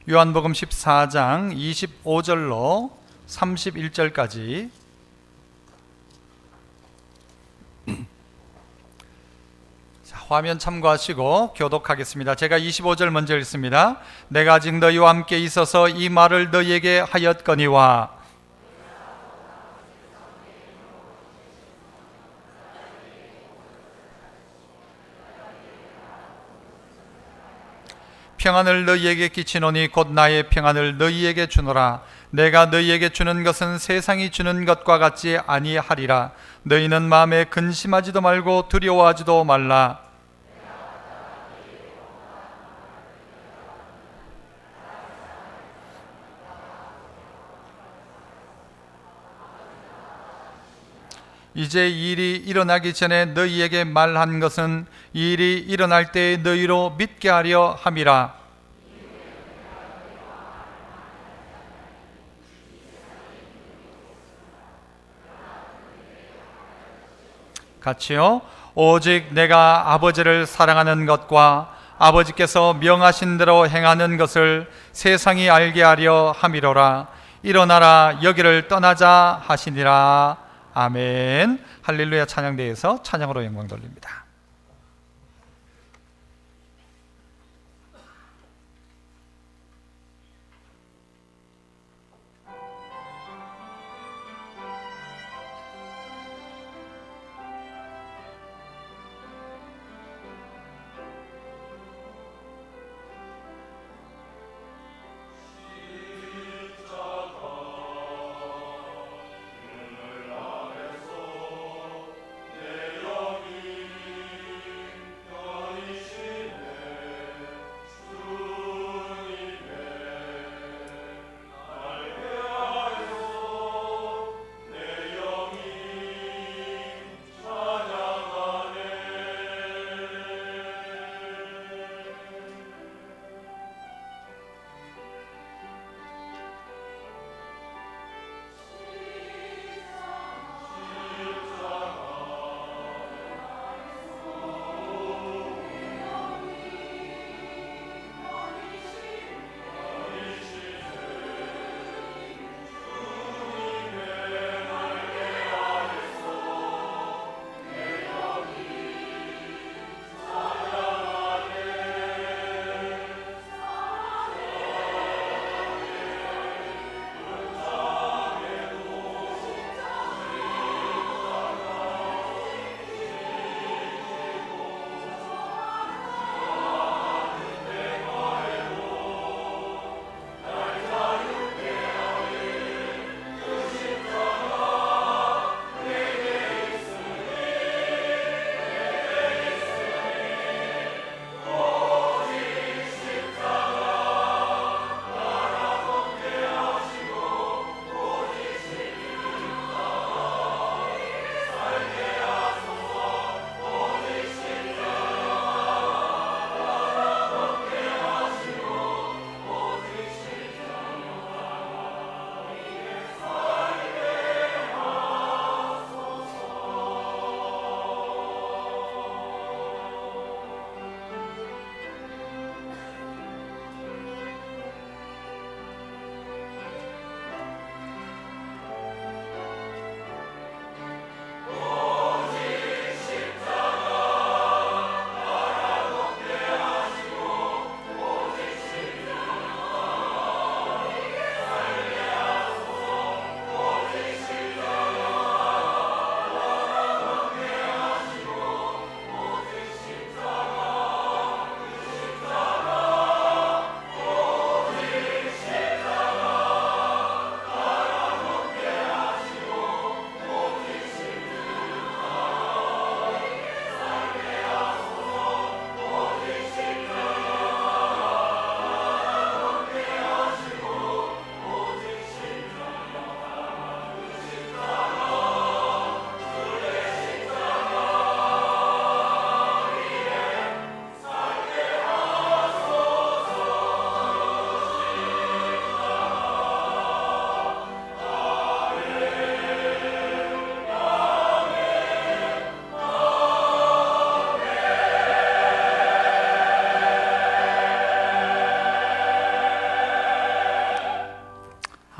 요한복음 14장 25절로 31절까지 화면 참고하시고 교독하겠습니다. 제가 25절 먼저 읽습니다. 내가 아직 너희와 함께 있어서 이 말을 너희에게 하였거니와 평안을 너희에게 끼치노니 곧 나의 평안을 너희에게 주노라. 내가 너희에게 주는 것은 세상이 주는 것과 같지 아니하리라. 너희는 마음에 근심하지도 말고 두려워하지도 말라. 이제 이 일이 일어나기 전에 너희에게 말한 것은 이 일이 일어날 때 너희로 믿게 하려 함이라. 같이요. 오직 내가 아버지를 사랑하는 것과 아버지께서 명하신 대로 행하는 것을 세상이 알게 하려 함이로라. 일어나라 여기를 떠나자 하시니라. 아멘. 할렐루야. 찬양대에서 찬양으로 영광 돌립니다.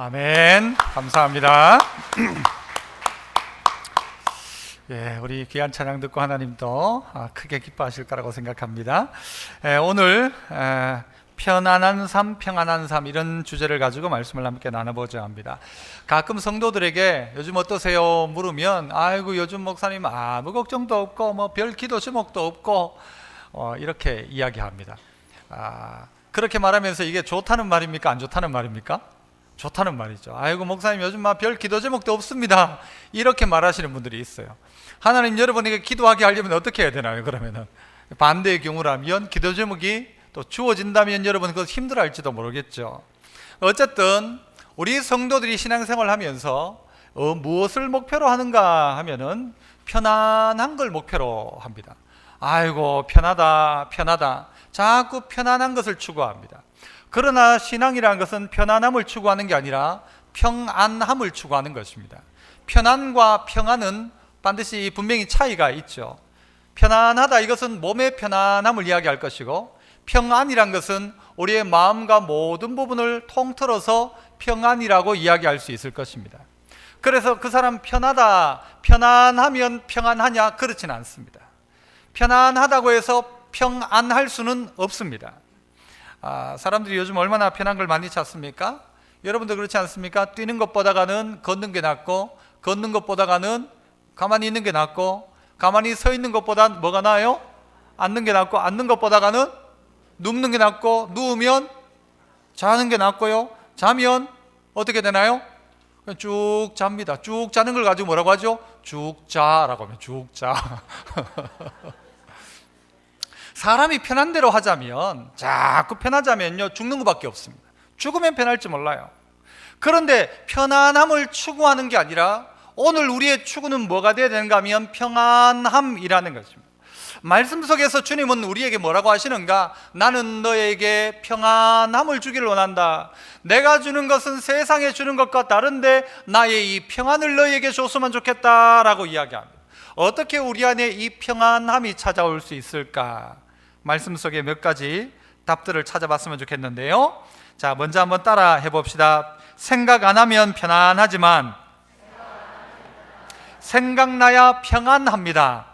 아멘. 감사합니다. 예, 우리 귀한 찬양 듣고 하나님도 크게 기뻐하실 거라고 생각합니다. 오늘 편안한 삶, 평안한 삶, 이런 주제를 가지고 말씀을 함께 나눠보자 합니다. 가끔 성도들에게 요즘 어떠세요? 물으면 아이고 요즘 목사님 아무 걱정도 없고 뭐 별 기도 제목도 없고 이렇게 이야기합니다. 그렇게 말하면서 이게 좋다는 말입니까? 안 좋다는 말입니까? 좋다는 말이죠. 아이고 목사님 요즘 막 별 기도 제목도 없습니다, 이렇게 말하시는 분들이 있어요. 하나님 여러분에게 기도하게 하려면 어떻게 해야 되나요? 그러면은 반대의 경우라면 기도 제목이 또 주어진다면 여러분 그것 힘들어할지도 모르겠죠. 어쨌든 우리 성도들이 신앙생활을 하면서 무엇을 목표로 하는가 하면은 편안한 걸 목표로 합니다. 아이고 편하다 편하다, 자꾸 편안한 것을 추구합니다. 그러나 신앙이라는 것은 편안함을 추구하는 게 아니라 평안함을 추구하는 것입니다. 편안과 평안은 반드시 분명히 차이가 있죠. 편안하다, 이것은 몸의 편안함을 이야기할 것이고, 평안이란 것은 우리의 마음과 모든 부분을 통틀어서 평안이라고 이야기할 수 있을 것입니다. 그래서 그 사람 편하다, 편안하면 평안하냐? 그렇지는 않습니다. 편안하다고 해서 평안할 수는 없습니다. 사람들이 요즘 얼마나 편한 걸 많이 찾습니까? 여러분도 그렇지 않습니까? 뛰는 것보다는 걷는 게 낫고, 걷는 것보다는 가만히 있는 게 낫고, 가만히 서 있는 것보다 뭐가 나아요? 앉는 게 낫고, 앉는 것보다는 눕는 게 낫고, 누우면 자는 게 낫고요, 자면 어떻게 되나요? 쭉 잡니다. 쭉 자는 걸 가지고 뭐라고 하죠? 쭉 자라고 하면 쭉 자. 사람이 편한 대로 하자면, 자꾸 편하자면요 죽는 것밖에 없습니다. 죽으면 편할지 몰라요. 그런데 편안함을 추구하는 게 아니라 오늘 우리의 추구는 뭐가 되어야 되는가 하면 평안함이라는 것입니다. 말씀 속에서 주님은 우리에게 뭐라고 하시는가? 나는 너에게 평안함을 주기를 원한다. 내가 주는 것은 세상에 주는 것과 다른데 나의 이 평안을 너에게 줬으면 좋겠다라고 이야기합니다. 어떻게 우리 안에 이 평안함이 찾아올 수 있을까? 말씀 속에 몇 가지 답들을 찾아봤으면 좋겠는데요. 자, 먼저 한번 따라 해봅시다. 생각 안 하면 편안하지만 생각나야 평안합니다.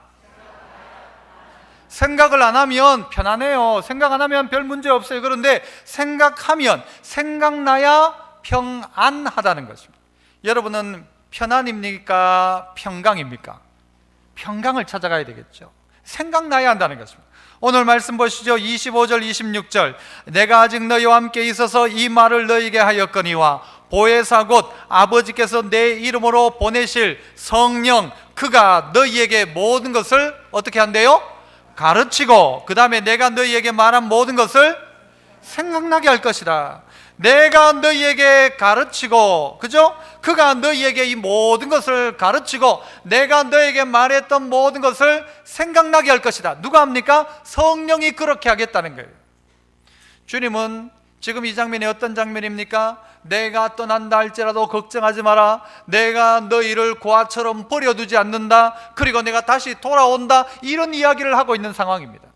생각을 안 하면 편안해요. 생각 안 하면 별 문제 없어요. 그런데 생각하면, 생각나야 평안하다는 것입니다. 여러분은 편안입니까? 평강입니까? 평강을 찾아가야 되겠죠. 생각나야 한다는 것입니다. 오늘 말씀 보시죠. 25절 26절. 내가 아직 너희와 함께 있어서 이 말을 너희에게 하였거니와 보혜사 곧 아버지께서 내 이름으로 보내실 성령, 그가 너희에게 모든 것을 어떻게 한대요? 가르치고, 그 다음에 내가 너희에게 말한 모든 것을 생각나게 할 것이다. 내가 너희에게 가르치고, 그죠? 그가 너희에게 이 모든 것을 가르치고 내가 너희에게 말했던 모든 것을 생각나게 할 것이다. 누가 합니까? 성령이 그렇게 하겠다는 거예요. 주님은 지금 이 장면이 어떤 장면입니까? 내가 떠난다 할지라도 걱정하지 마라. 내가 너희를 고아처럼 버려두지 않는다. 그리고 내가 다시 돌아온다. 이런 이야기를 하고 있는 상황입니다.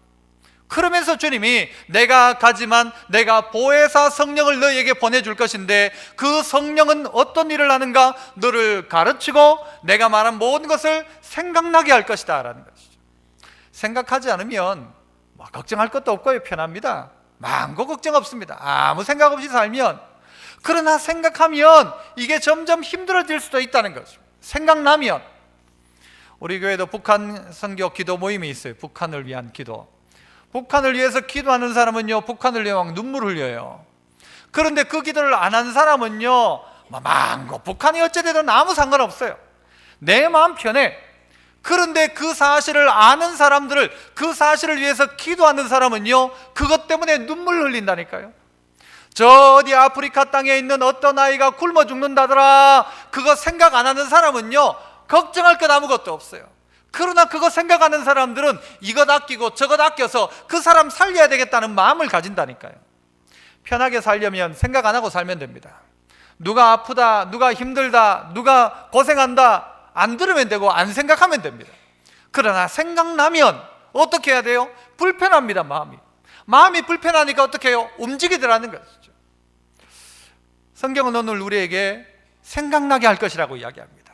그러면서 주님이 내가 가지만 내가 보혜사 성령을 너희에게 보내줄 것인데 그 성령은 어떤 일을 하는가? 너를 가르치고 내가 말한 모든 것을 생각나게 할 것이다 라는 것이죠. 생각하지 않으면 걱정할 것도 없고요, 편합니다. 마음고 걱정 없습니다. 아무 생각 없이 살면. 그러나 생각하면 이게 점점 힘들어질 수도 있다는 거죠. 생각나면. 우리 교회도 북한 선교 기도 모임이 있어요. 북한을 위한 기도. 북한을 위해서 기도하는 사람은요, 북한을 위해 막 눈물을 흘려요. 그런데 그 기도를 안 한 사람은요, 망고 북한이 어찌되든 아무 상관없어요. 내 마음 편해. 그런데 그 사실을 아는 사람들을, 그 사실을 위해서 기도하는 사람은요, 그것 때문에 눈물 흘린다니까요. 저 어디 아프리카 땅에 있는 어떤 아이가 굶어 죽는다더라, 그거 생각 안 하는 사람은요, 걱정할 것 아무것도 없어요. 그러나 그거 생각하는 사람들은 이것 아끼고 저것 아껴서 그 사람 살려야 되겠다는 마음을 가진다니까요. 편하게 살려면 생각 안 하고 살면 됩니다. 누가 아프다, 누가 힘들다, 누가 고생한다 안 들으면 되고 안 생각하면 됩니다. 그러나 생각나면 어떻게 해야 돼요? 불편합니다. 마음이 불편하니까 어떻게 해요? 움직이더라는 것이죠. 성경은 오늘 우리에게 생각나게 할 것이라고 이야기합니다.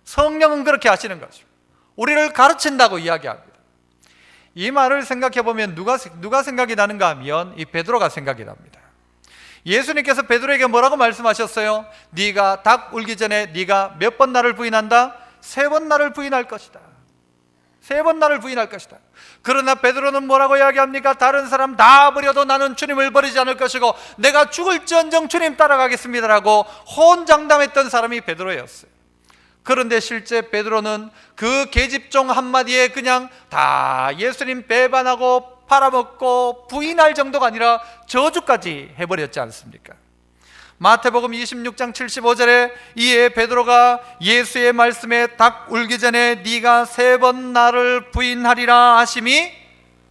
성령은 그렇게 하시는 것입니다. 우리를 가르친다고 이야기합니다. 이 말을 생각해 보면 누가 생각이 나는가 하면 이 베드로가 생각이 납니다. 예수님께서 베드로에게 뭐라고 말씀하셨어요? 네가 닭 울기 전에 네가 몇 번 나를 부인한다? 3번 나를 부인할 것이다. 3번 나를 부인할 것이다. 그러나 베드로는 뭐라고 이야기합니까? 다른 사람 다 버려도 나는 주님을 버리지 않을 것이고 내가 죽을지언정 주님 따라가겠습니다라고 호언장담했던 사람이 베드로였어요. 그런데 실제 베드로는 그 계집종 한마디에 그냥 다 예수님 배반하고 팔아먹고 부인할 정도가 아니라 저주까지 해버렸지 않습니까? 마태복음 26장 75절에 이에 베드로가 예수의 말씀에 닭 울기 전에 네가 3번 나를 부인하리라 하심이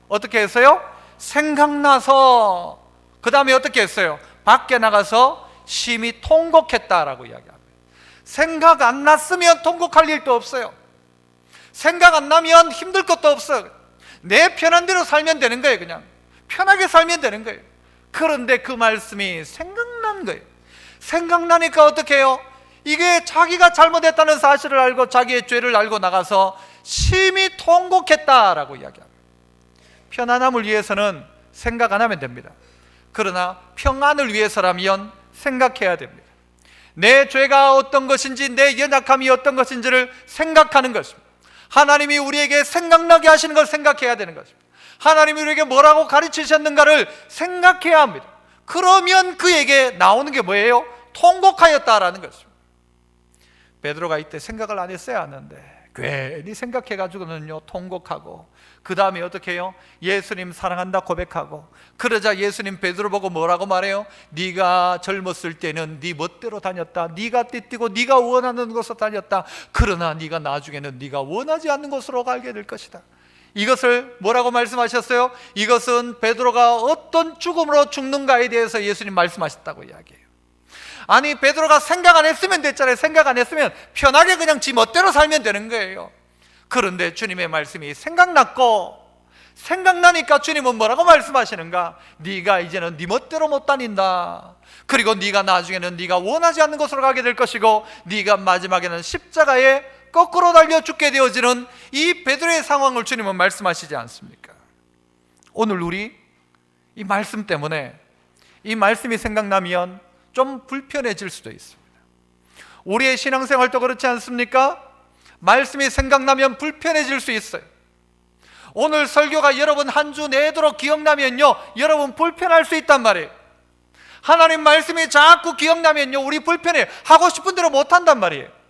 어떻게 했어요? 생각나서 그 다음에 어떻게 했어요? 밖에 나가서 심히 통곡했다라고 이야기합니다. 생각 안 났으면 통곡할 일도 없어요. 생각 안 나면 힘들 것도 없어요. 내 편한 대로 살면 되는 거예요. 그냥 편하게 살면 되는 거예요. 그런데 그 말씀이 생각난 거예요. 생각나니까 어떻게 해요? 이게 자기가 잘못했다는 사실을 알고 자기의 죄를 알고 나가서 심히 통곡했다라고 이야기합니다. 편안함을 위해서는 생각 안 하면 됩니다. 그러나 평안을 위해서라면 생각해야 됩니다. 내 죄가 어떤 것인지 내 연약함이 어떤 것인지를 생각하는 것입니다. 하나님이 우리에게 생각나게 하시는 걸 생각해야 되는 것입니다. 하나님이 우리에게 뭐라고 가르치셨는가를 생각해야 합니다. 그러면 그에게 나오는 게 뭐예요? 통곡하였다라는 것입니다. 베드로가 이때 생각을 안 했어야 하는데 괜히 생각해가지고는요 통곡하고 그 다음에 어떻게 해요? 예수님 사랑한다 고백하고 그러자 예수님 베드로 보고 뭐라고 말해요? 네가 젊었을 때는 네 멋대로 다녔다. 네가 띠뛰고 네가 원하는 곳으로 다녔다. 그러나 네가 나중에는 네가 원하지 않는 곳으로 가게 될 것이다. 이것을 뭐라고 말씀하셨어요? 이것은 베드로가 어떤 죽음으로 죽는가에 대해서 예수님 말씀하셨다고 이야기해요. 아니 베드로가 생각 안 했으면 됐잖아요. 생각 안 했으면 편하게 그냥 지 멋대로 살면 되는 거예요. 그런데 주님의 말씀이 생각났고 생각나니까 주님은 뭐라고 말씀하시는가? 네가 이제는 네 멋대로 못 다닌다. 그리고 네가 나중에는 네가 원하지 않는 곳으로 가게 될 것이고 네가 마지막에는 십자가에 거꾸로 달려 죽게 되어지는 이 베드로의 상황을 주님은 말씀하시지 않습니까? 오늘 우리 이 말씀 때문에 이 말씀이 생각나면 좀 불편해질 수도 있습니다. 우리의 신앙생활도 그렇지 않습니까? 말씀이 생각나면 불편해질 수 있어요. 오늘 설교가 여러분 한 주 내도록 기억나면요 여러분 불편할 수 있단 말이에요. 하나님 말씀이 자꾸 기억나면요 우리 불편해요. 하고 싶은 대로 못한단 말이에요.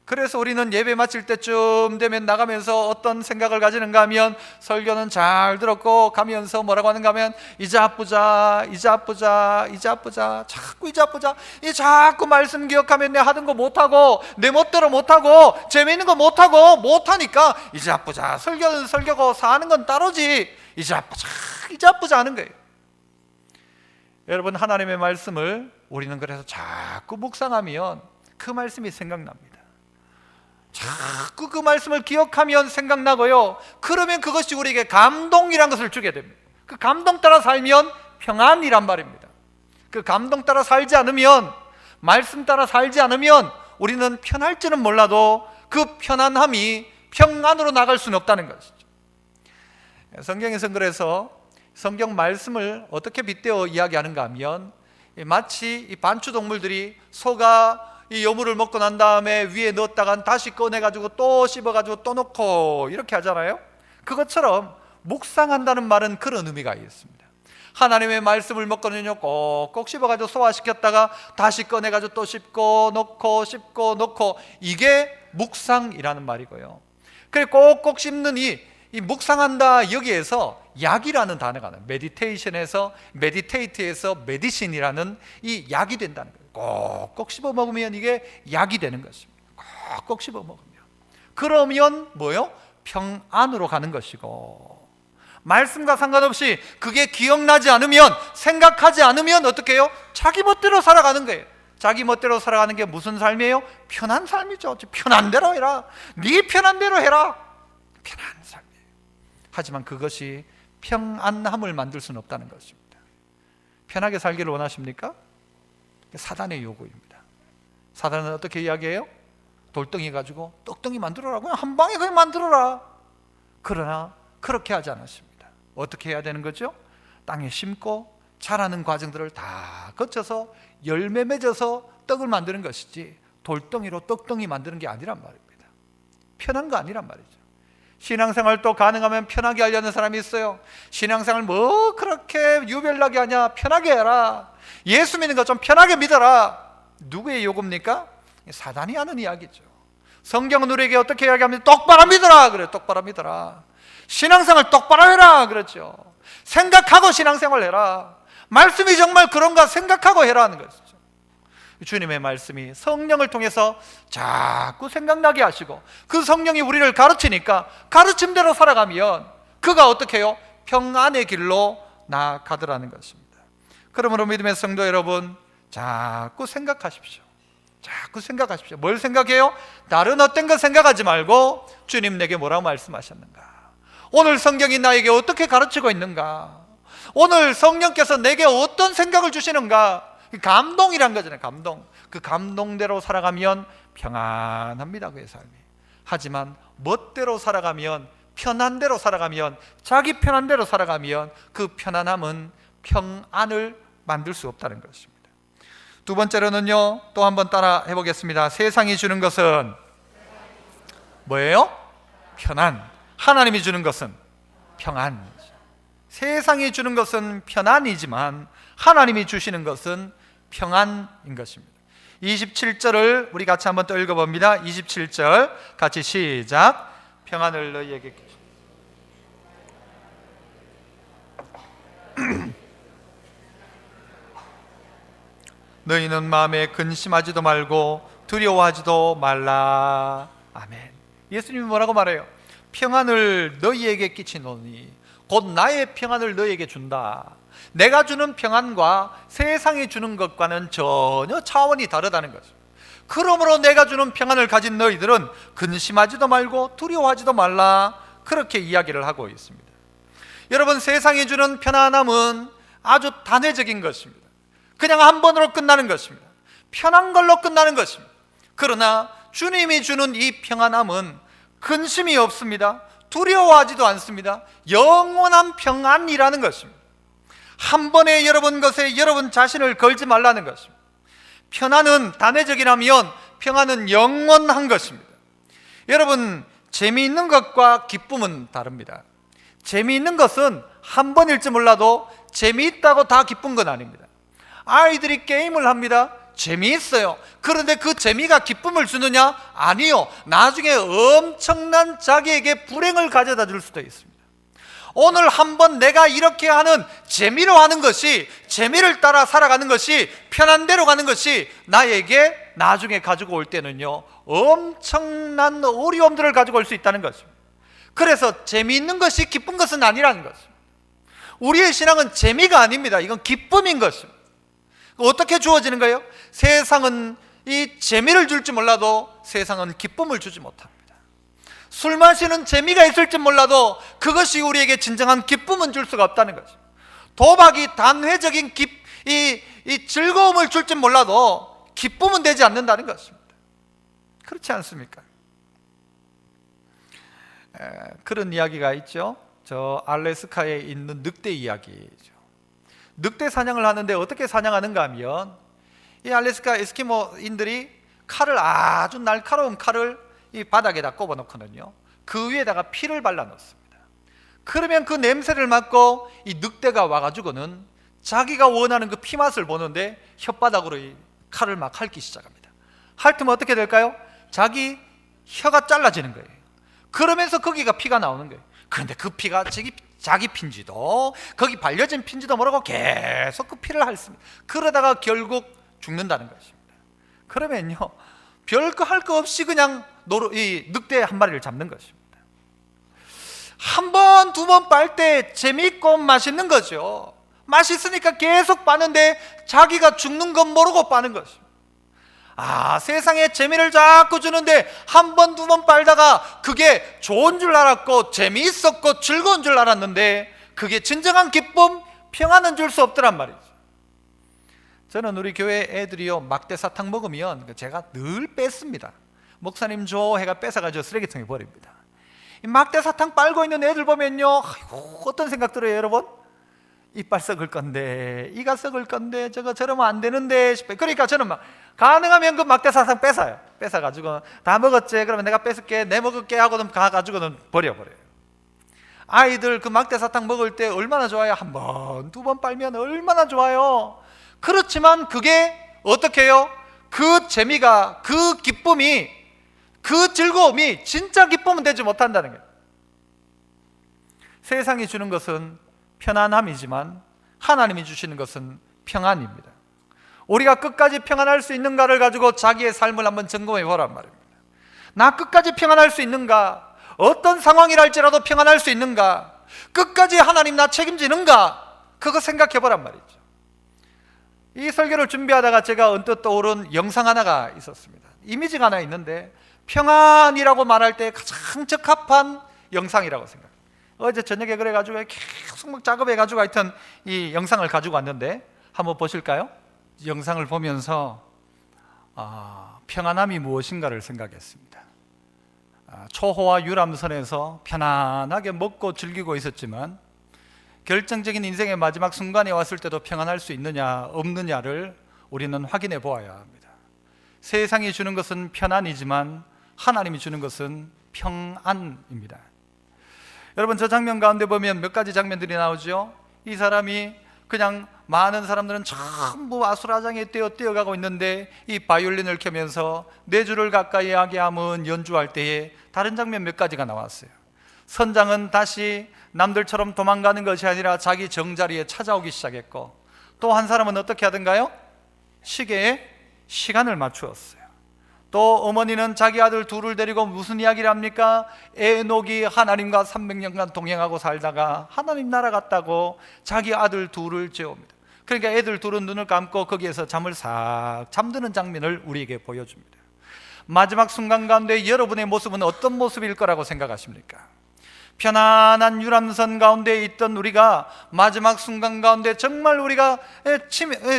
그래서 우리는 예배 마칠 때쯤 되면 나가면서 어떤 생각을 가지는가 하면 설교는 잘 들었고 가면서 뭐라고 하는가 하면 이제 아프자 자꾸 이제 아프자 이 자꾸 말씀 기억하면 내 하던 거 못하고 내 멋대로 못하고 재미있는 거 못하니까 이제 아프자 설교는 설교고 사는 건 따로지 이제 아프자 하는 거예요. 여러분 하나님의 말씀을 우리는 그래서 자꾸 묵상하면 그 말씀이 생각납니다. 자꾸 그 말씀을 기억하면 생각나고요 그러면 그것이 우리에게 감동이란 것을 주게 됩니다. 그 감동 따라 살면 평안이란 말입니다. 그 감동 따라 살지 않으면 말씀 따라 살지 않으면 우리는 편할지는 몰라도 그 편안함이 평안으로 나갈 수는 없다는 것이죠. 성경에서는 그래서 성경 말씀을 어떻게 빗대어 이야기하는가 하면 마치 이 반추동물들이 소가 이 여물을 먹고 난 다음에 위에 넣었다가 다시 꺼내가지고 또 씹어가지고 또 넣고 이렇게 하잖아요. 그것처럼 묵상한다는 말은 그런 의미가 있습니다. 하나님의 말씀을 먹고는요 꼭꼭 씹어가지고 소화시켰다가 다시 꺼내가지고 또 씹고 넣고 이게 묵상이라는 말이고요. 그리고 꼭꼭 씹는 이 묵상한다 여기에서 약이라는 단어가 나요. 메디테이션에서 메디테이트에서 메디신이라는 이 약이 된다는 거예요. 꼭꼭 씹어 먹으면 이게 약이 되는 것입니다. 꼭꼭 씹어 먹으면 그러면 뭐요? 평안으로 가는 것이고 말씀과 상관없이 그게 기억나지 않으면 생각하지 않으면 어떻게 해요? 자기 멋대로 살아가는 거예요. 자기 멋대로 살아가는 게 무슨 삶이에요? 편한 삶이죠. 편한 대로 해라. 네 편한 대로 해라. 편한 삶이에요. 하지만 그것이 평안함을 만들 수는 없다는 것입니다. 편하게 살기를 원하십니까? 사단의 요구입니다. 사단은 어떻게 이야기해요? 돌덩이 가지고 떡덩이 만들어라. 그냥 한 방에 그냥 만들어라. 그러나 그렇게 하지 않았습니다. 어떻게 해야 되는 거죠? 땅에 심고 자라는 과정들을 다 거쳐서 열매 맺어서 떡을 만드는 것이지 돌덩이로 떡덩이 만드는 게 아니란 말입니다. 편한 거 아니란 말이죠. 신앙생활도 가능하면 편하게 하려는 사람이 있어요. 신앙생활 뭐 그렇게 유별나게 하냐, 편하게 해라. 예수 믿는 거 좀 편하게 믿어라. 누구의 요구입니까? 사단이 하는 이야기죠. 성경은 우리에게 어떻게 이야기합니까? 똑바로 믿어라. 그래, 똑바로 믿어라. 신앙생활 똑바로 해라. 그렇죠. 생각하고 신앙생활 해라. 말씀이 정말 그런가 생각하고 해라 하는 것이죠. 주님의 말씀이 성령을 통해서 자꾸 생각나게 하시고 그 성령이 우리를 가르치니까 가르침대로 살아가면 그가 어떻게 해요? 평안의 길로 나아가더라는 것입니다. 그러므로 믿음의 성도 여러분, 자꾸 생각하십시오. 자꾸 생각하십시오. 뭘 생각해요? 다른 어떤 것 생각하지 말고 주님 내게 뭐라고 말씀하셨는가? 오늘 성경이 나에게 어떻게 가르치고 있는가? 오늘 성령께서 내게 어떤 생각을 주시는가? 감동이란 거잖아요. 감동. 그 감동대로 살아가면 평안합니다. 그의 삶이. 하지만 멋대로 살아가면, 편한 대로 살아가면, 자기 편한 대로 살아가면 그 편안함은 평안을 만들 수 없다는 것입니다. 두 번째로는요, 또 한번 따라 해보겠습니다. 세상이 주는 것은 뭐예요? 편안. 하나님이 주는 것은 평안. 세상이 주는 것은 편안이지만 하나님이 주시는 것은 평안인 것입니다. 27절을 우리 같이 한번 또 읽어봅니다. 27절 같이 시작. 평안을 너희에게 너희는 마음에 근심하지도 말고 두려워하지도 말라. 아멘. 예수님이 뭐라고 말해요? 평안을 너희에게 끼치노니 곧 나의 평안을 너희에게 준다. 내가 주는 평안과 세상이 주는 것과는 전혀 차원이 다르다는 거죠. 그러므로 내가 주는 평안을 가진 너희들은 근심하지도 말고 두려워하지도 말라. 그렇게 이야기를 하고 있습니다. 여러분, 세상이 주는 편안함은 아주 단회적인 것입니다. 그냥 한 번으로 끝나는 것입니다. 편한 걸로 끝나는 것입니다. 그러나 주님이 주는 이 평안함은 근심이 없습니다. 두려워하지도 않습니다. 영원한 평안이라는 것입니다. 한 번에 여러분 것에 여러분 자신을 걸지 말라는 것입니다. 편안은 단회적이라면 평안은 영원한 것입니다. 여러분, 재미있는 것과 기쁨은 다릅니다. 재미있는 것은 한 번일지 몰라도 재미있다고 다 기쁜 건 아닙니다. 아이들이 게임을 합니다. 재미있어요. 그런데 그 재미가 기쁨을 주느냐? 아니요. 나중에 엄청난 자기에게 불행을 가져다 줄 수도 있습니다. 오늘 한번 내가 이렇게 하는 재미로 하는 것이, 재미를 따라 살아가는 것이, 편한 대로 가는 것이 나에게 나중에 가지고 올 때는요 엄청난 어려움들을 가지고 올 수 있다는 것입니다. 그래서 재미있는 것이 기쁜 것은 아니라는 것입니다. 우리의 신앙은 재미가 아닙니다. 이건 기쁨인 것입니다. 어떻게 주어지는 거예요? 세상은 이 재미를 줄지 몰라도 세상은 기쁨을 주지 못합니다. 술 마시는 재미가 있을지 몰라도 그것이 우리에게 진정한 기쁨은 줄 수가 없다는 거죠. 도박이 단회적인 이 즐거움을 줄지 몰라도 기쁨은 되지 않는다는 것입니다. 그렇지 않습니까? 그런 이야기가 있죠. 저 알래스카에 있는 늑대 이야기죠. 늑대 사냥을 하는데 어떻게 사냥하는가 하면 이 알래스카 에스키모인들이 칼을, 아주 날카로운 칼을 이 바닥에다 꼽아 놓거든요. 그 위에다가 피를 발라 놓습니다. 그러면 그 냄새를 맡고 이 늑대가 와가지고는 자기가 원하는 그 피 맛을 보는데 혓바닥으로 이 칼을 막 핥기 시작합니다. 핥으면 어떻게 될까요? 자기 혀가 잘라지는 거예요. 그러면서 거기가 피가 나오는 거예요. 그런데 그 피가 자기 피인지도 거기 발려진 피인지도 모르고 계속 그 피를 핥습니다. 그러다가 결국 죽는다는 것입니다. 그러면요 별거 할 거 없이 그냥 이 늑대 한 마리를 잡는 것입니다. 한 번, 두 번 빨 때 재미있고 맛있는 거죠. 맛있으니까 계속 빠는데 자기가 죽는 건 모르고 빠는 것입니다. 세상에 재미를 자꾸 주는데 한 번, 두 번 빨다가 그게 좋은 줄 알았고 재미있었고 즐거운 줄 알았는데 그게 진정한 기쁨, 평안은 줄 수 없더란 말이죠. 저는 우리 교회 애들이요 막대 사탕 먹으면 제가 늘 뺐습니다. 목사님 줘 해가 뺏어가지고 쓰레기통에 버립니다. 이 막대 사탕 빨고 있는 애들 보면요, 아이고, 어떤 생각 들어요 여러분? 이빨 썩을 건데, 이가 썩을 건데, 저거 저러면 안 되는데 싶어요. 그러니까 저는 막 가능하면 그 막대 사탕 뺏어가지고 다 먹었지? 그러면 내가 뺏을게, 내 먹을게 하고는 가가지고는 버려버려요. 아이들 그 막대 사탕 먹을 때 얼마나 좋아요? 한 번, 두 번 빨면 얼마나 좋아요. 그렇지만 그게 어떻게 해요? 그 재미가, 그 기쁨이, 그 즐거움이 진짜 기쁨은 되지 못한다는 거예요. 세상이 주는 것은 편안함이지만 하나님이 주시는 것은 평안입니다. 우리가 끝까지 평안할 수 있는가를 가지고 자기의 삶을 한번 점검해 보란 말입니다. 나 끝까지 평안할 수 있는가? 어떤 상황이랄지라도 평안할 수 있는가? 끝까지 하나님 나 책임지는가? 그거 생각해 보란 말이죠. 이 설교를 준비하다가 제가 언뜻 떠오른 영상 하나가 있었습니다. 이미지가 하나 있는데 평안이라고 말할 때 가장 적합한 영상이라고 생각해요. 어제 저녁에 그래가지고 계속 막 작업해가지고 하여튼 이 영상을 가지고 왔는데 한번 보실까요? 영상을 보면서 평안함이 무엇인가를 생각했습니다. 초호화 유람선에서 편안하게 먹고 즐기고 있었지만 결정적인 인생의 마지막 순간에 왔을 때도 평안할 수 있느냐 없느냐를 우리는 확인해 보아야 합니다. 세상이 주는 것은 편안이지만 하나님이 주는 것은 평안입니다. 여러분, 저 장면 가운데 보면 몇 가지 장면들이 나오죠. 이 사람이 그냥 많은 사람들은 전부 아수라장에 뛰어가고 있는데 이 바이올린을 켜면서 네 줄을 가까이 하게 하면 연주할 때에 다른 장면 몇 가지가 나왔어요. 선장은 다시 남들처럼 도망가는 것이 아니라 자기 정자리에 찾아오기 시작했고, 또 한 사람은 어떻게 하던가요? 시계에 시간을 맞추었어요. 또 어머니는 자기 아들 둘을 데리고 무슨 이야기를 합니까? 에녹이 하나님과 300년간 동행하고 살다가 하나님 나라 갔다고 자기 아들 둘을 재웁니다. 그러니까 애들 둘은 눈을 감고 거기에서 잠을 싹 잠드는 장면을 우리에게 보여줍니다. 마지막 순간 가운데 여러분의 모습은 어떤 모습일 거라고 생각하십니까? 편안한 유람선 가운데 있던 우리가 마지막 순간 가운데 정말 우리가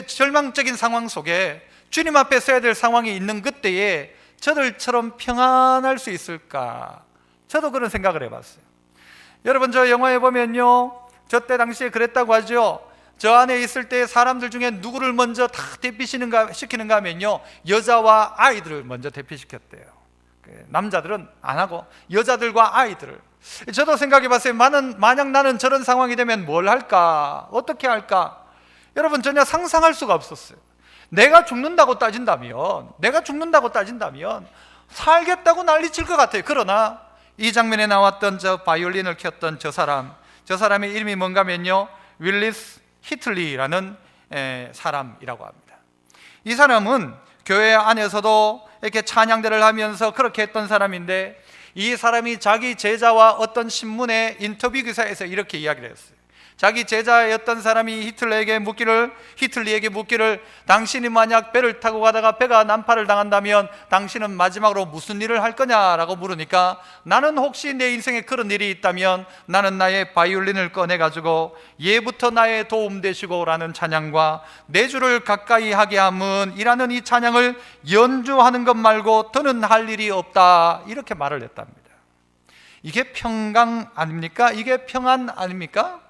절망적인 상황 속에 주님 앞에 서야 될 상황이 있는 그때에 저들처럼 평안할 수 있을까? 저도 그런 생각을 해봤어요. 여러분, 저 영화에 보면요, 저 때 당시에 그랬다고 하죠. 저 안에 있을 때 사람들 중에 누구를 먼저 다 시키는가 하면요, 여자와 아이들을 먼저 대피시켰대요. 남자들은 안 하고 여자들과 아이들을. 저도 생각해 봤어요. 만약 나는 저런 상황이 되면 뭘 할까? 어떻게 할까? 여러분, 전혀 상상할 수가 없었어요. 내가 죽는다고 따진다면 살겠다고 난리칠 것 같아요. 그러나 이 장면에 나왔던 저 바이올린을 켰던 저 사람의 이름이 뭔가 하면요, 윌리스 히틀리라는 사람이라고 합니다. 이 사람은 교회 안에서도 이렇게 찬양대를 하면서 그렇게 했던 사람인데, 이 사람이 자기 제자와 어떤 신문의 인터뷰 기사에서 이렇게 이야기를 했어요. 자기 제자였던 사람이 히틀리에게 묻기를 당신이 만약 배를 타고 가다가 배가 난파를 당한다면 당신은 마지막으로 무슨 일을 할 거냐라고 물으니까, 나는 혹시 내 인생에 그런 일이 있다면 나는 나의 바이올린을 꺼내가지고 예부터 나의 도움 되시고 라는 찬양과 네 줄을 가까이 하게 함은 이라는 이 찬양을 연주하는 것 말고 더는 할 일이 없다, 이렇게 말을 했답니다. 이게 평강 아닙니까? 이게 평안 아닙니까?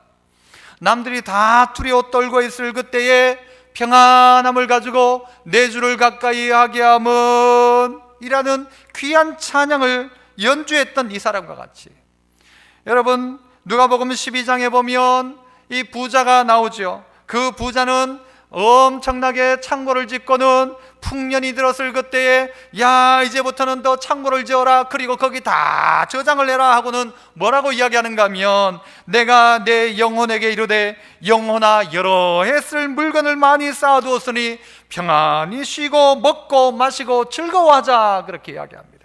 남들이 다 두려워 떨고 있을 그때에 평안함을 가지고 네 줄을 가까이 하게 함은 이라는 귀한 찬양을 연주했던 이 사람과 같이, 여러분, 누가복음 12장에 보면 이 부자가 나오죠. 그 부자는 엄청나게 창고를 짓고는 풍년이 들었을 그때에 야, 이제부터는 더 창고를 지어라, 그리고 거기 다 저장을 해라 하고는 뭐라고 이야기하는가 하면, 내가 내 영혼에게 이르되 영혼아, 여러 해 쓸 물건을 많이 쌓아두었으니 평안히 쉬고 먹고 마시고 즐거워하자, 그렇게 이야기합니다.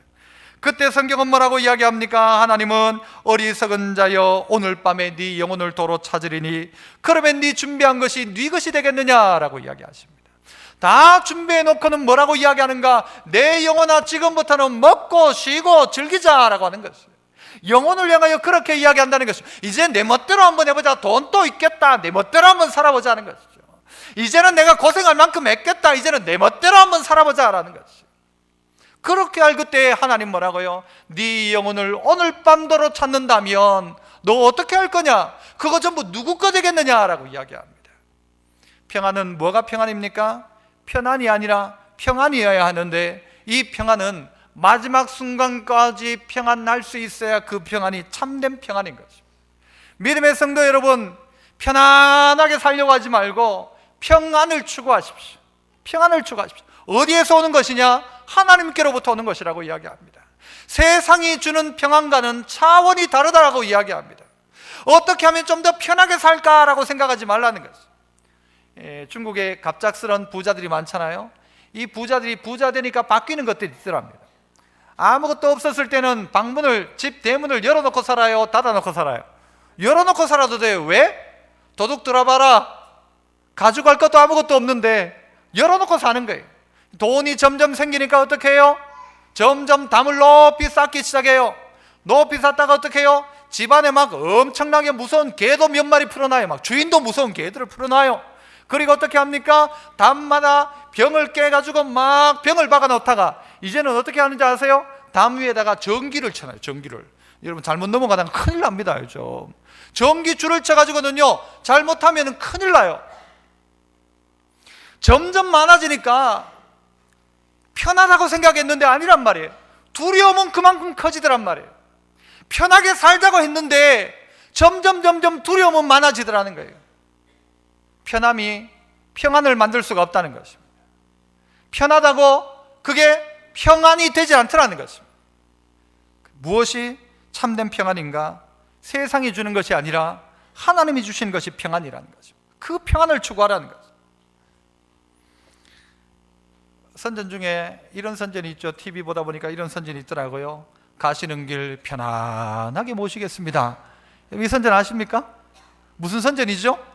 그때 성경은 뭐라고 이야기합니까? 하나님은 어리석은 자여 오늘 밤에 네 영혼을 도로 찾으리니 그러면 네 준비한 것이 네 것이 되겠느냐라고 이야기하십니다. 다 준비해 놓고는 뭐라고 이야기하는가? 내 영혼아, 지금부터는 먹고 쉬고 즐기자라고 하는 것이에요. 영혼을 향하여 그렇게 이야기한다는 것이죠. 이제 내 멋대로 한번 해보자, 돈 또 있겠다, 내 멋대로 한번 살아보자는 것이죠. 이제는 내가 고생할 만큼 했겠다. 이제는 내 멋대로 한번 살아보자라는 것이. 그렇게 할 그때 하나님 뭐라고요? 네 영혼을 오늘 밤도로 찾는다면 너 어떻게 할 거냐? 그거 전부 누구 거 되겠느냐라고 이야기합니다. 평안은 뭐가 평안입니까? 편안이 아니라 평안이어야 하는데, 이 평안은 마지막 순간까지 평안할 수 있어야 그 평안이 참된 평안인 거죠. 믿음의 성도 여러분, 편안하게 살려고 하지 말고 평안을 추구하십시오. 평안을 추구하십시오. 어디에서 오는 것이냐? 하나님께로부터 오는 것이라고 이야기합니다. 세상이 주는 평안과는 차원이 다르다라고 이야기합니다. 어떻게 하면 좀 더 편하게 살까라고 생각하지 말라는 거죠. 중국에 갑작스런 부자들이 많잖아요. 이 부자들이 부자 되니까 바뀌는 것들이 있더랍니다. 아무것도 없었을 때는 방문을, 집 대문을 열어놓고 살아요? 닫아놓고 살아요? 열어놓고 살아도 돼요. 왜? 도둑 들어봐라. 가져갈 것도 아무것도 없는데 열어놓고 사는 거예요. 돈이 점점 생기니까 어떻게 해요? 점점 담을 높이 쌓기 시작해요. 높이 쌓다가 어떻게 해요? 집안에 막 엄청나게 무서운 개도 몇 마리 풀어놔요. 막 주인도 무서운 개들을 풀어놔요. 그리고 어떻게 합니까? 담마다 병을 깨가지고 막 병을 박아 놓다가 이제는 어떻게 하는지 아세요? 담 위에다가 전기를 쳐놔요. 전기를. 여러분 잘못 넘어가다가 큰일 납니다. 요즘 전기줄을 쳐가지고는요, 잘못하면 큰일 나요. 점점 많아지니까 편하다고 생각했는데 아니란 말이에요. 두려움은 그만큼 커지더란 말이에요. 편하게 살자고 했는데 점점 두려움은 많아지더라는 거예요. 편함이 평안을 만들 수가 없다는 것입니다. 편하다고 그게 평안이 되지 않더라는 것입니다. 무엇이 참된 평안인가? 세상이 주는 것이 아니라 하나님이 주신 것이 평안이라는 것입니다. 그 평안을 추구하라는 것입니다. 선전 중에 이런 선전이 있죠. TV 보다 보니까 이런 선전이 있더라고요. 가시는 길 편안하게 모시겠습니다. 이 선전 아십니까? 무슨 선전이죠?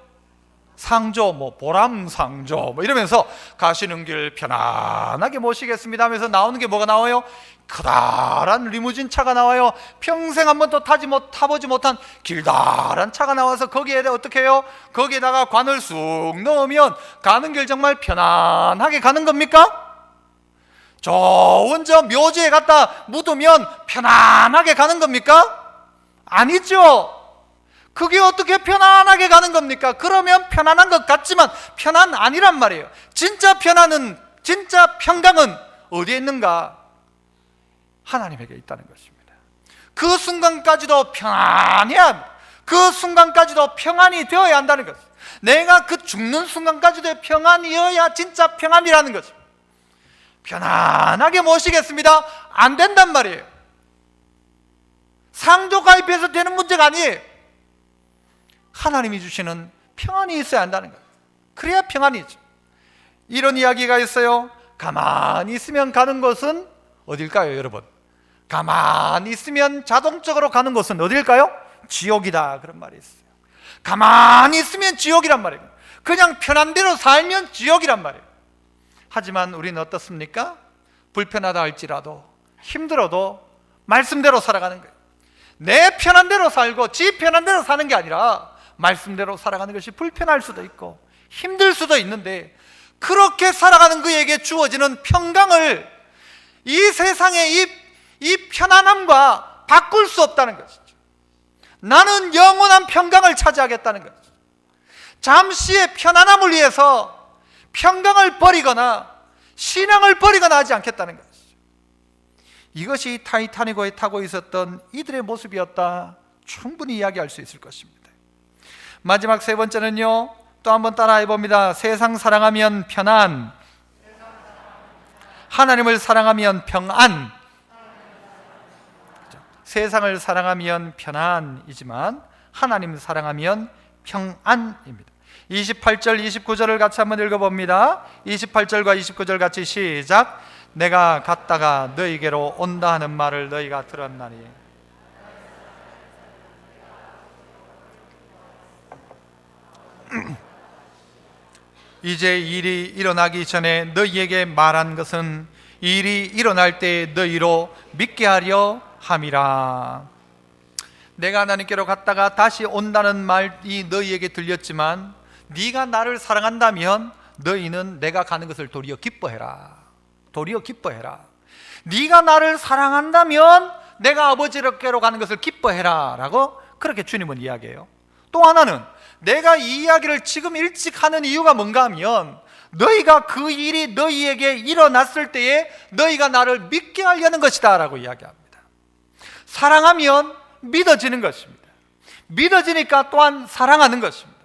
상조, 보람상조 이러면서 가시는 길 편안하게 모시겠습니다 하면서 나오는 게 뭐가 나와요? 커다란 리무진 차가 나와요. 평생 한 번도 타보지 못한 길다란 차가 나와서 거기에 어떻게 해요? 거기에다가 관을 쑥 넣으면 가는 길 정말 편안하게 가는 겁니까? 좋은 저 묘지에 갖다 묻으면 편안하게 가는 겁니까? 아니죠. 그게 어떻게 편안하게 가는 겁니까? 그러면 편안한 것 같지만 편안 아니란 말이에요. 진짜 편안은, 진짜 평강은 어디에 있는가? 하나님에게 있다는 것입니다. 그 순간까지도 편안해야 합니다. 그 순간까지도 평안이 되어야 한다는 것. 내가 그 죽는 순간까지도 평안이어야 진짜 평안이라는 것입니다. 편안하게 모시겠습니다. 안 된단 말이에요. 상조 가입해서 되는 문제가 아니에요. 하나님이 주시는 평안이 있어야 한다는 거예요. 그래야 평안이죠. 이런 이야기가 있어요. 가만히 있으면 가는 곳은 어딜까요, 여러분? 가만히 있으면 자동적으로 가는 곳은 어딜까요? 지옥이다, 그런 말이 있어요. 가만히 있으면 지옥이란 말이에요. 그냥 편한 대로 살면 지옥이란 말이에요. 하지만 우리는 어떻습니까? 불편하다 할지라도, 힘들어도 말씀대로 살아가는 거예요. 내 편한 대로 살고 지 편한 대로 사는 게 아니라 말씀대로 살아가는 것이 불편할 수도 있고 힘들 수도 있는데, 그렇게 살아가는 그에게 주어지는 평강을 이 세상의 이 편안함과 바꿀 수 없다는 것이죠. 나는 영원한 평강을 차지하겠다는 것이죠. 잠시의 편안함을 위해서 평강을 버리거나 신앙을 버리거나 하지 않겠다는 것이죠. 이것이 타이타닉호에 타고 있었던 이들의 모습이었다, 충분히 이야기할 수 있을 것입니다. 마지막 세 번째는요, 또 한번 따라해 봅니다. 세상 사랑하면 편안, 하나님을 사랑하면 평안. 세상을 사랑하면 편안이지만 하나님을 사랑하면 평안입니다. 28절 29절을 같이 한번 읽어봅니다. 28절과 29절 같이 시작. 내가 갔다가 너희에게로 온다 하는 말을 너희가 들었나니. 이제 일이 일어나기 전에 너희에게 말한 것은 일이 일어날 때 너희로 믿게 하려 함이라. 내가 하나님께로 갔다가 다시 온다는 말이 너희에게 들렸지만 네가 나를 사랑한다면 너희는 내가 가는 것을 도리어 기뻐해라. 도리어 기뻐해라. 네가 나를 사랑한다면 내가 아버지께로 가는 것을 기뻐해라 라고 그렇게 주님은 이야기해요. 또 하나는 내가 이 이야기를 지금 일찍 하는 이유가 뭔가 하면 너희가 그 일이 너희에게 일어났을 때에 너희가 나를 믿게 하려는 것이다 라고 이야기합니다. 사랑하면 믿어지는 것입니다. 믿어지니까 또한 사랑하는 것입니다.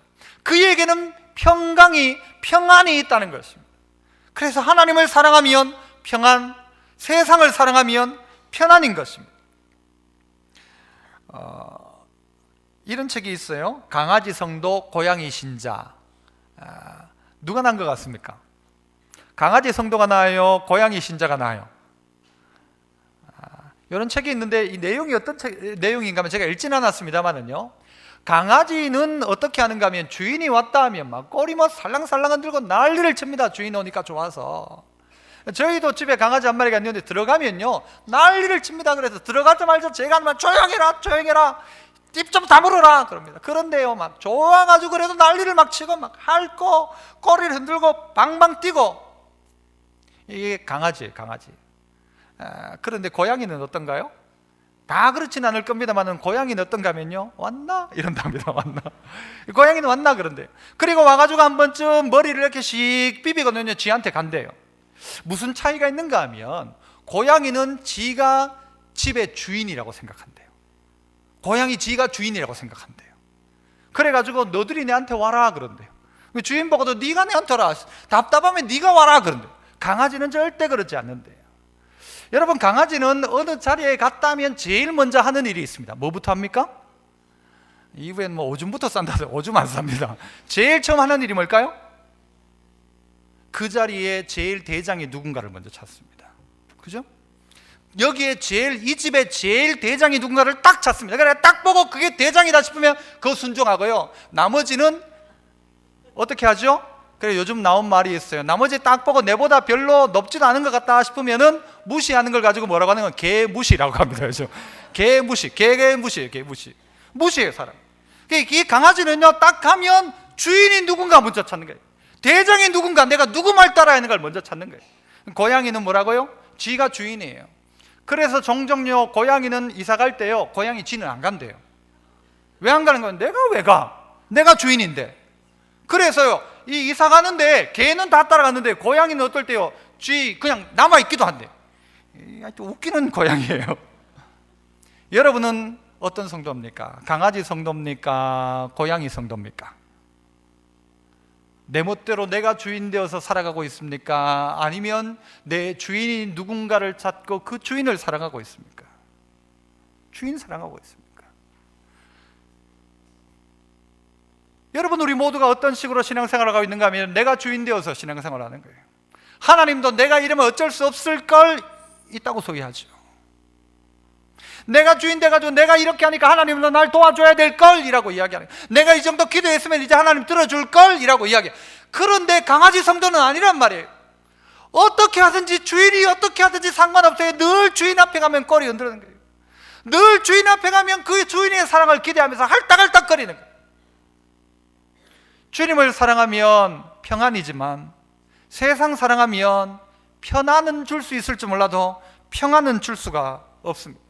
그에게는 평안이 있다는 것입니다. 그래서 하나님을 사랑하면 평안, 세상을 사랑하면 편안인 것입니다. 이런 책이 있어요. 강아지 성도 고양이 신자. 누가 난 것 같습니까? 강아지 성도가 나아요? 고양이 신자가 나아요? 이런 책이 있는데 이 내용이 어떤 내용인가 하면 제가 읽지는 않았습니다만은요, 강아지는 어떻게 하는가 하면 주인이 왔다 하면 막 꼬리 뭐 살랑살랑 흔들고 난리를 칩니다. 주인 오니까 좋아서. 저희도 집에 강아지 한 마리가 있는데 들어가면요 난리를 칩니다. 그래서 들어가자마자 제가 하면 조용해라 입 좀 다물어라 그럽니다. 그런데요 막 좋아가지고 그래도 난리를 막 치고 막 핥고 꼬리를 흔들고 방방 뛰고, 이게 강아지예요, 강아지. 그런데 고양이는 어떤가요? 다 그렇진 않을 겁니다만 고양이는 어떤가 하면요, 왔나? 이런답니다. 왔나? 고양이는 왔나? 그런데 그리고 와가지고 한 번쯤 머리를 이렇게 씩 비비거든요. 지한테 간대요. 무슨 차이가 있는가 하면 고양이는 지가 집의 주인이라고 생각한대요. 고양이 지가 주인이라고 생각한대요. 그래가지고 너들이 내한테 와라 그런대요. 주인 보고도 네가 내한테 와라, 답답하면 네가 와라 그런대요. 강아지는 절대 그러지 않는데요. 여러분, 강아지는 어느 자리에 갔다 하면 제일 먼저 하는 일이 있습니다. 뭐부터 합니까? 이후엔 뭐 오줌부터 싼다. 오줌 안 쌉니다. 제일 처음 하는 일이 뭘까요? 그 자리에 제일 대장이 누군가를 먼저 찾습니다. 그죠? 여기에 이 집에 제일 대장이 누군가를 딱 찾습니다. 그래 딱 보고 그게 대장이다 싶으면 그거 순종하고요, 나머지는 어떻게 하죠? 그래 요즘 나온 말이 있어요. 나머지 딱 보고 내보다 별로 높지도 않은 것 같다 싶으면은 무시하는 걸 가지고 뭐라고 하는 건 개무시라고 합니다. 그죠? 무시해요 사람. 이 강아지는요 딱 가면 주인이 누군가 먼저 찾는 거예요. 대장이 누군가, 내가 누구 말 따라야 하는 걸 먼저 찾는 거예요. 고양이는 뭐라고요? 쥐가 주인이에요. 그래서 종종요 고양이는 이사 갈 때요 고양이 쥐는 안 간대요. 왜 안 가는 거예요? 내가 왜 가? 내가 주인인데. 그래서요 이 이사 가는데 개는 다 따라갔는데 고양이는 어떨 때요 쥐 그냥 남아 있기도 한대요. 웃기는 고양이에요. 여러분은 어떤 성도입니까? 강아지 성도입니까? 고양이 성도입니까? 내 멋대로 내가 주인 되어서 살아가고 있습니까? 아니면 내 주인이 누군가를 찾고 그 주인을 사랑하고 있습니까? 주인 사랑하고 있습니까? 여러분, 우리 모두가 어떤 식으로 신앙생활을 하고 있는가 하면 내가 주인 되어서 신앙생활을 하는 거예요. 하나님도 내가 이러면 어쩔 수 없을 걸 있다고 소개하죠. 내가 주인 돼가지고 내가 이렇게 하니까 하나님도 날 도와줘야 될 걸 이라고 이야기하는 거예요. 내가 이 정도 기도했으면 이제 하나님 들어줄 걸 이라고 이야기해요. 그런데 강아지 성도는 아니란 말이에요. 어떻게 하든지 주인이 어떻게 하든지 상관없어요. 늘 주인 앞에 가면 꼬리 흔드는 거예요. 늘 주인 앞에 가면 그 주인의 사랑을 기대하면서 할딱할딱거리는 거예요. 주님을 사랑하면 평안이지만 세상 사랑하면 편안은 줄 수 있을지 몰라도 평안은 줄 수가 없습니다.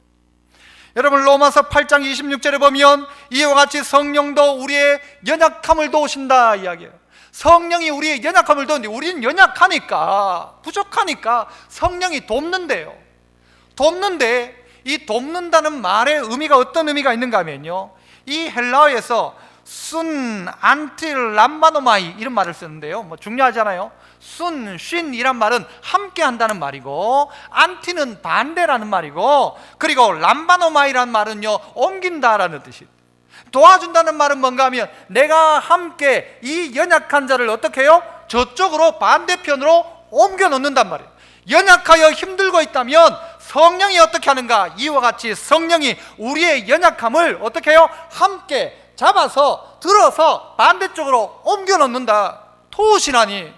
여러분, 로마서 8장 26절에 보면 이와 같이 성령도 우리의 연약함을 도우신다 이야기해요. 성령이 우리의 연약함을 도우는데 우리는 연약하니까, 부족하니까 성령이 돕는데요. 돕는데 이 돕는다는 말의 의미가 어떤 의미가 있는가 하면요, 이 헬라어에서 순, 안틸, 람바노마이 이런 말을 쓰는데요, 뭐 중요하잖아요. 순, 쉰 이란 말은 함께 한다는 말이고, 안티는 반대라는 말이고, 그리고 람바노마이라는 말은요 옮긴다라는 뜻이, 도와준다는 말은 뭔가 하면 내가 함께 이 연약한 자를 어떻게 해요? 저쪽으로 반대편으로 옮겨 놓는단 말이에요. 연약하여 힘들고 있다면 성령이 어떻게 하는가? 이와 같이 성령이 우리의 연약함을 어떻게 해요? 함께 잡아서 들어서 반대쪽으로 옮겨 놓는다. 도우시나니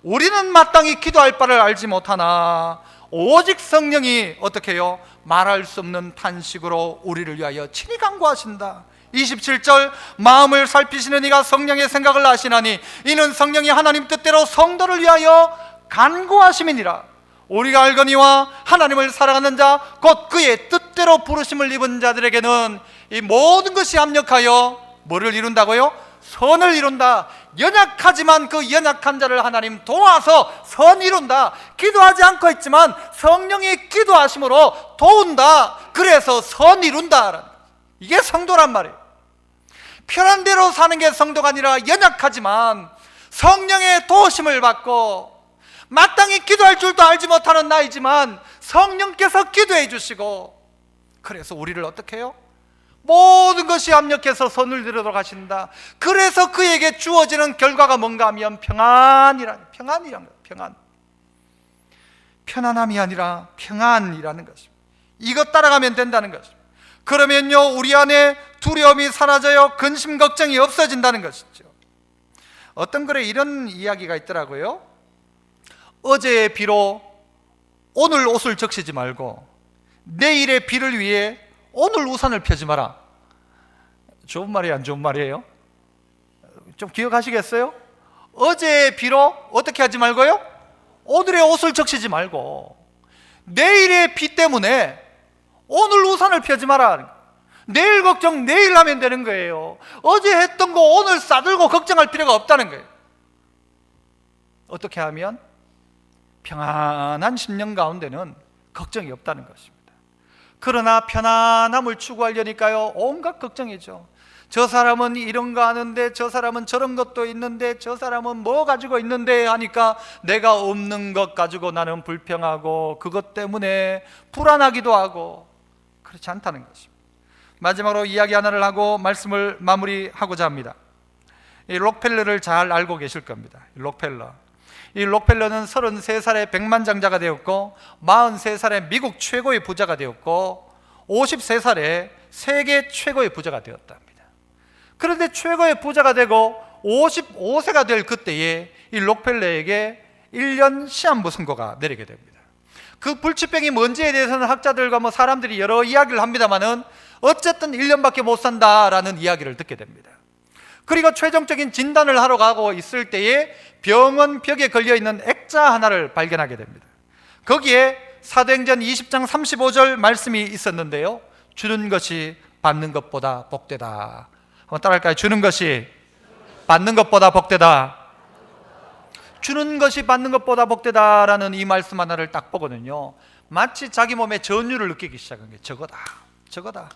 우리는 마땅히 기도할 바를 알지 못하나 오직 성령이 어떻게 해요? 말할 수 없는 탄식으로 우리를 위하여 친히 간구하신다. 27절 마음을 살피시는 이가 성령의 생각을 아시나니 이는 성령이 하나님 뜻대로 성도를 위하여 간구하심이니라. 우리가 알거니와 하나님을 사랑하는 자 곧 그의 뜻대로 부르심을 입은 자들에게는 이 모든 것이 합력하여 뭐를 이룬다고요? 선을 이룬다. 연약하지만 그 연약한 자를 하나님 도와서 선 이룬다. 기도하지 않고 있지만 성령이 기도하심으로 도운다. 그래서 선 이룬다. 이게 성도란 말이에요. 편한 대로 사는 게 성도가 아니라 연약하지만 성령의 도우심을 받고 마땅히 기도할 줄도 알지 못하는 나이지만 성령께서 기도해 주시고, 그래서 우리를 어떻게 해요? 모든 것이 합력해서 선을 이루도록 하신다. 그래서 그에게 주어지는 결과가 뭔가 하면 평안이라는 거예요. 편안함이 아니라 평안이라는 것입니다. 이것 따라가면 된다는 것입니다. 그러면요, 우리 안에 두려움이 사라져요. 근심 걱정이 없어진다는 것이죠. 어떤 글에 이런 이야기가 있더라고요. 어제의 비로 오늘 옷을 적시지 말고 내일의 비를 위해 오늘 우산을 펴지 마라. 좋은 말이에요, 안 좋은 말이에요? 좀 기억하시겠어요? 어제의 비로 어떻게 하지 말고요? 오늘의 옷을 적시지 말고 내일의 비 때문에 오늘 우산을 펴지 마라. 내일 걱정 내일 하면 되는 거예요. 어제 했던 거 오늘 싸들고 걱정할 필요가 없다는 거예요. 어떻게 하면? 평안한 심령 가운데는 걱정이 없다는 것입니다. 그러나 편안함을 추구하려니까요, 온갖 걱정이죠. 저 사람은 이런 거 하는데, 저 사람은 저런 것도 있는데, 저 사람은 뭐 가지고 있는데 하니까 내가 없는 것 가지고 나는 불평하고 그것 때문에 불안하기도 하고, 그렇지 않다는 것입니다. 마지막으로 이야기 하나를 하고 말씀을 마무리하고자 합니다. 이 록펠러를 잘 알고 계실 겁니다. 이 록펠러는 33살에 백만장자가 되었고 43살에 미국 최고의 부자가 되었고 53살에 세계 최고의 부자가 되었답니다. 그런데 최고의 부자가 되고 55세가 될 그때에 이 록펠러에게 1년 시한부 선고가 내리게 됩니다. 그 불치병이 뭔지에 대해서는 학자들과 사람들이 여러 이야기를 합니다만은 어쨌든 1년밖에 못 산다라는 이야기를 듣게 됩니다. 그리고 최종적인 진단을 하러 가고 있을 때에 병원 벽에 걸려있는 액자 하나를 발견하게 됩니다. 거기에 사도행전 20장 35절 말씀이 있었는데요, 주는 것이 받는 것보다 복되다. 한번 따라할까요? 주는 것이 받는 것보다 복되다. 주는 것이 받는 것보다 복되다라는 이 말씀 하나를 딱 보거든요, 마치 자기 몸에 전율을 느끼기 시작한 게 저거다.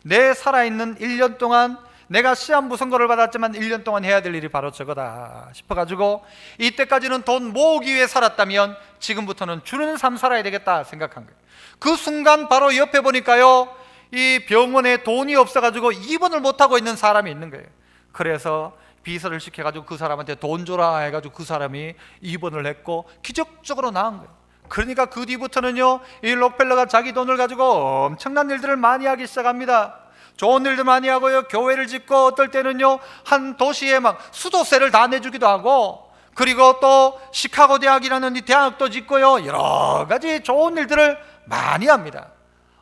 내 살아있는 1년 동안 내가 시한부 선고를 받았지만 1년 동안 해야 될 일이 바로 저거다 싶어가지고 이때까지는 돈 모으기 위해 살았다면 지금부터는 주는 삶 살아야 되겠다 생각한 거예요. 그 순간 바로 옆에 보니까요, 이 병원에 돈이 없어가지고 입원을 못하고 있는 사람이 있는 거예요. 그래서 비서를 시켜가지고 그 사람한테 돈 줘라 해가지고 그 사람이 입원을 했고 기적적으로 나은 거예요. 그러니까 그 뒤부터는요, 이 록펠러가 자기 돈을 가지고 엄청난 일들을 많이 하기 시작합니다. 좋은 일도 많이 하고요, 교회를 짓고 어떨 때는요 한 도시에 막 수도세를 다 내주기도 하고, 그리고 또 시카고 대학이라는 이 대학도 짓고요, 여러 가지 좋은 일들을 많이 합니다.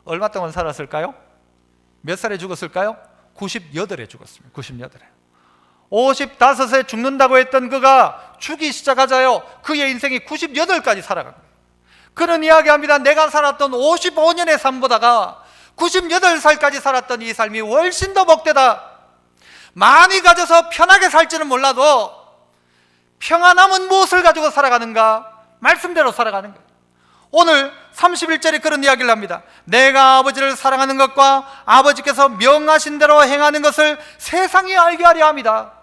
얼마 동안 살았을까요? 몇 살에 죽었을까요? 98에 죽었습니다. 98에. 55세 죽는다고 했던 그가 죽기 시작하자요, 그의 인생이 98까지 살아갑니다. 그는 이야기합니다. 내가 살았던 55년의 삶보다가 98살까지 살았던 이 삶이 훨씬 더 복되다. 많이 가져서 편하게 살지는 몰라도 평안함은 무엇을 가지고 살아가는가? 말씀대로 살아가는 거예요. 오늘 31절에 그런 이야기를 합니다. 내가 아버지를 사랑하는 것과 아버지께서 명하신 대로 행하는 것을 세상이 알게 하려 합니다.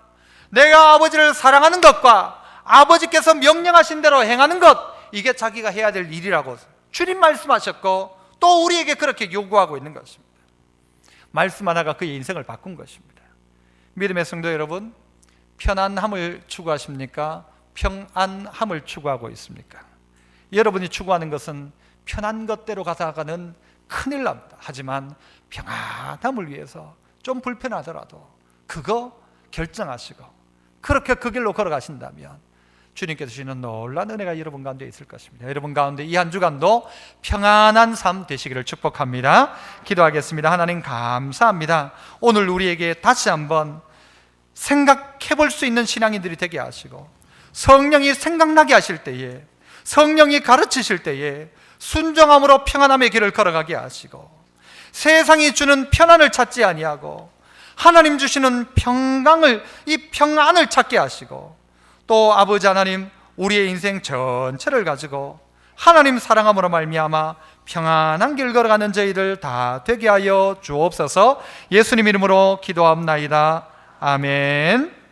내가 아버지를 사랑하는 것과 아버지께서 명령하신 대로 행하는 것, 이게 자기가 해야 될 일이라고 주님 말씀하셨고 또 우리에게 그렇게 요구하고 있는 것입니다. 말씀 하나가 그의 인생을 바꾼 것입니다. 믿음의 성도 여러분, 편안함을 추구하십니까? 평안함을 추구하고 있습니까? 여러분이 추구하는 것은 편한 것대로 가다가는 큰일 납니다. 하지만 평안함을 위해서 좀 불편하더라도 그거 결정하시고 그렇게 그 길로 걸어가신다면 주님께서 주시는 놀라운 은혜가 여러분 가운데 있을 것입니다. 여러분 가운데 이 한 주간도 평안한 삶 되시기를 축복합니다. 기도하겠습니다. 하나님 감사합니다. 오늘 우리에게 다시 한번 생각해 볼 수 있는 신앙인들이 되게 하시고, 성령이 생각나게 하실 때에, 성령이 가르치실 때에 순종함으로 평안함의 길을 걸어가게 하시고, 세상이 주는 편안을 찾지 아니하고 하나님 주시는 이 평안을 찾게 하시고, 또 아버지 하나님, 우리의 인생 전체를 가지고 하나님 사랑함으로 말미암아 평안한 길 걸어가는 저희들 다 되게 하여 주옵소서. 예수님 이름으로 기도합나이다. 아멘.